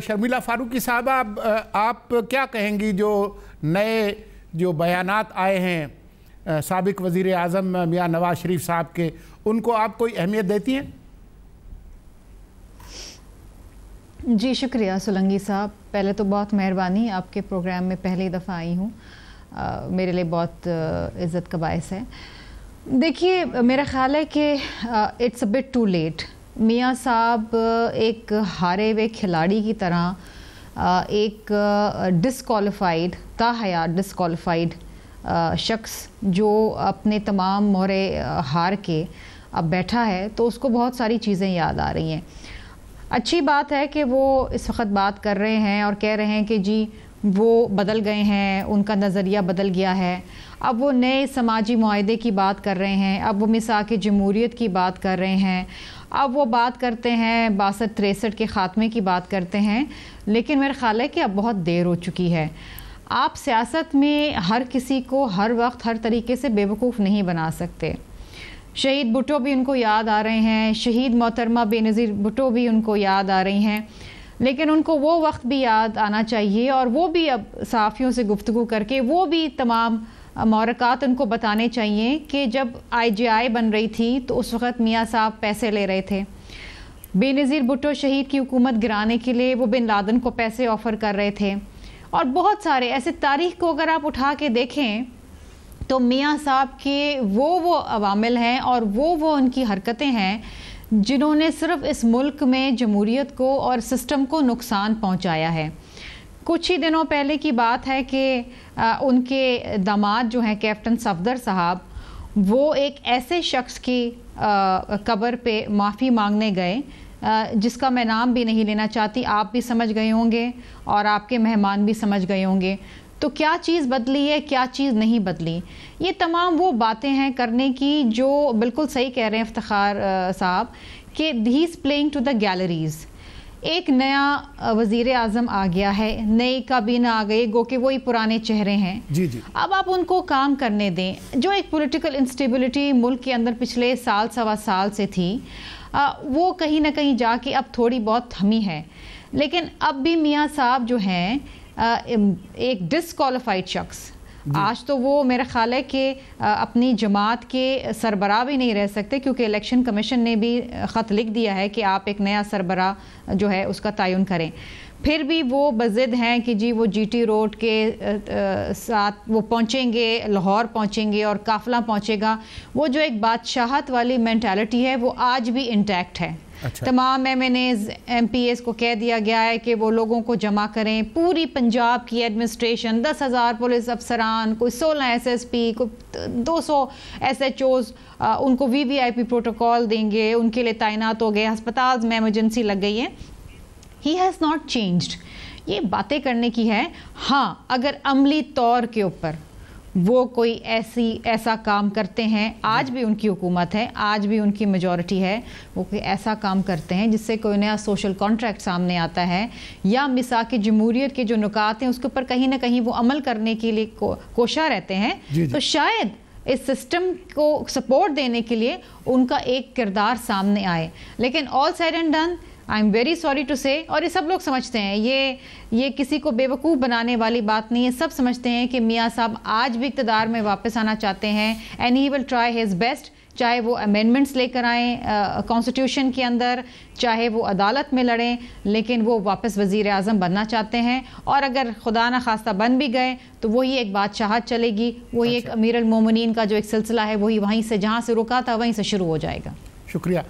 شرمیلا فاروقی صاحبہ، آپ کیا کہیں گی جو نئے بیانات آئے ہیں سابق وزیر اعظم میاں نواز شریف صاحب کے، ان کو آپ کوئی اہمیت دیتی ہیں؟ جی شکریہ سولنگی صاحب، پہلے تو بہت مہربانی، آپ کے پروگرام میں پہلی دفعہ آئی ہوں، میرے لیے بہت عزت کا باعث ہے۔ دیکھیے میرا خیال ہے کہ it's a bit too late. میاں صاحب ایک ہارے ہوئے کھلاڑی کی طرح ایک ڈسکوالیفائیڈ تاحیات ڈسکوالیفائیڈ شخص جو اپنے تمام مہرے ہار کے اب بیٹھا ہے، تو اس کو بہت ساری چیزیں یاد آ رہی ہیں۔ اچھی بات ہے کہ وہ اس وقت بات کر رہے ہیں اور کہہ رہے ہیں کہ جی وہ بدل گئے ہیں، ان کا نظریہ بدل گیا ہے، اب وہ نئے سماجی معاہدے کی بات کر رہے ہیں، اب وہ میثاق جمہوریت کی بات کر رہے ہیں، اب وہ بات کرتے ہیں 62-63 کے خاتمے کی بات کرتے ہیں، لیکن میرا خیال ہے کہ اب بہت دیر ہو چکی ہے۔ آپ سیاست میں ہر کسی کو ہر وقت ہر طریقے سے بے وقوف نہیں بنا سکتے۔ شہید بھٹو بھی ان کو یاد آ رہے ہیں، شہید محترمہ بے نظیر بھٹو بھی ان کو یاد آ رہی ہیں، لیکن ان کو وہ وقت بھی یاد آنا چاہیے، اور وہ بھی اب صحافیوں سے گفتگو کر کے وہ بھی تمام محرکات ان کو بتانے چاہیے کہ جب IGI بن رہی تھی تو اس وقت میاں صاحب پیسے لے رہے تھے، بے نظیر بھٹو شہید کی حکومت گرانے کے لیے وہ بن لادن کو پیسے آفر کر رہے تھے، اور بہت سارے ایسے تاریخ کو اگر آپ اٹھا کے دیکھیں تو میاں صاحب کے وہ عوامل ہیں اور وہ ان کی حرکتیں ہیں جنہوں نے صرف اس ملک میں جمہوریت کو اور سسٹم کو نقصان پہنچایا ہے۔ کچھ ہی دنوں پہلے کی بات ہے کہ ان کے داماد جو ہیں کیپٹن صفدر صاحب، وہ ایک ایسے شخص کی قبر پہ معافی مانگنے گئے جس کا میں نام بھی نہیں لینا چاہتی، آپ بھی سمجھ گئے ہوں گے اور آپ کے مہمان بھی سمجھ گئے ہوں گے۔ تو کیا چیز بدلی ہے، کیا چیز نہیں بدلی، یہ تمام وہ باتیں ہیں کرنے کی جو بالکل صحیح کہہ رہے ہیں افتخار صاحب کہ he is playing to the galleries. ایک نیا وزیر اعظم آ گیا ہے، نئی کابینہ آ گئی، گو کہ وہی پرانے چہرے ہیں، اب آپ ان کو کام کرنے دیں۔ جو ایک پولیٹیکل انسٹیبلٹی ملک کے اندر پچھلے سال سوا سال سے تھی، وہ کہیں نہ کہیں جا کے اب تھوڑی بہت تھمی ہے، لیکن اب بھی میاں صاحب جو ہیں ایک ڈسکوالیفائڈ شخص، آج تو وہ میرا خیال ہے کہ اپنی جماعت کے سربراہ بھی نہیں رہ سکتے، کیونکہ الیکشن کمیشن نے بھی خط لکھ دیا ہے کہ آپ ایک نیا سربراہ جو ہے اس کا تعین کریں۔ پھر بھی وہ بضد ہیں کہ جی وہ GT روڈ کے ساتھ وہ پہنچیں گے، لاہور پہنچیں گے اور قافلہ پہنچے گا۔ وہ جو ایک بادشاہت والی مینٹالٹی ہے وہ آج بھی انٹیکٹ ہے۔ تمام MNAs MPAs کو کہہ دیا گیا ہے کہ وہ لوگوں کو جمع کریں، پوری پنجاب کی ایڈمنسٹریشن 10,000 پولیس افسران، کوئی 16 SSP، کوئی 200 SHOs، ان کو VVIP پروٹوکول دیں گے، ان کے لیے تعینات ہو گئے، ہسپتال میں ایمرجنسی لگ گئی ہے۔ He has not changed۔ یہ باتیں کرنے کی ہے، ہاں اگر عملی طور کے اوپر وہ کوئی ایسا کام کرتے ہیں، آج بھی ان کی حکومت ہے، آج بھی ان کی میجورٹی ہے، وہ کوئی ایسا کام کرتے ہیں جس سے کوئی نیا سوشل کانٹریکٹ سامنے آتا ہے، یا میثاق جمہوریت کے جو نکات ہیں اس کے اوپر کہیں نہ کہیں وہ عمل کرنے کے لیے کوشاں رہتے ہیں، تو شاید اس سسٹم کو سپورٹ دینے کے لیے ان کا ایک کردار سامنے آئے۔ لیکن all said and done, I am very sorry to say, اور یہ سب لوگ سمجھتے ہیں، یہ کسی کو بے وقوف بنانے والی بات نہیں ہے، سب سمجھتے ہیں کہ میاں صاحب آج بھی اقتدار میں واپس آنا چاہتے ہیں، and he will try his best, چاہے وہ امینڈمنٹس لے کر آئیں کانسٹیٹیوشن کے اندر، چاہے وہ عدالت میں لڑیں، لیکن وہ واپس وزیر اعظم بننا چاہتے ہیں، اور اگر خدا نہ خواستہ بن بھی گئے تو وہی ایک بادشاہت چلے گی، وہی ایک امیر المومنین کا جو ایک سلسلہ ہے وہی وہیں سے جہاں سے رکا تھا وہیں سے شروع ہو جائے گا۔ شکریہ۔